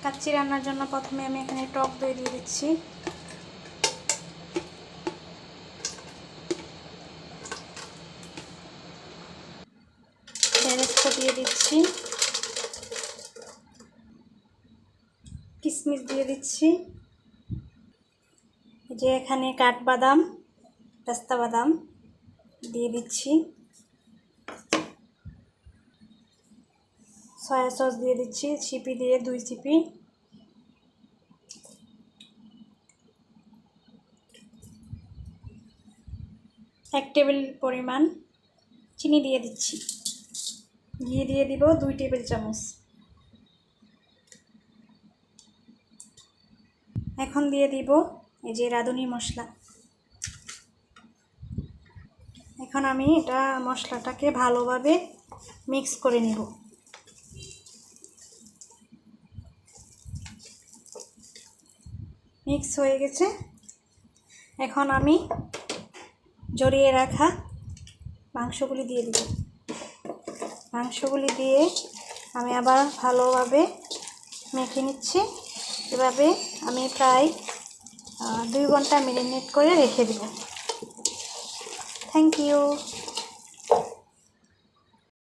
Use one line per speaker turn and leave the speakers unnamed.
কাচ্চি রান্নার জন্য প্রথমে আমি এখানে টক দই দিয়ে দিচ্ছি। বেরেস্তা দিয়ে দিচ্ছি, কিশমিশ দিয়ে দিচ্ছি, যে এখানে কাঠবাদাম, পেস্তা বাদাম দিয়ে দিচ্ছি, সয়া সস দিয়ে দিচ্ছি চিপি দিয়ে 2 চিপি, এক টেবিল পরিমাণ চিনি দিয়ে দিচ্ছি, ঘি দিয়ে দিব 2 টেবিল চামচ। এখন দিয়ে দিব এই যে রাঁধুনি মশলা। এখন আমি এটা মশলাটাকে ভালোভাবে মিক্স করে নিব। মিক্স হয়ে গেছে। এখন আমি জড়িয়ে রাখা মাংসগুলি দিয়ে দিব। মাংসগুলি দিয়ে আমি আবার ভালোভাবে মেখে নিচ্ছি। এভাবে আমি প্রায় 2 ঘন্টা ম্যারিনেট করে রেখে দেব। Thank you.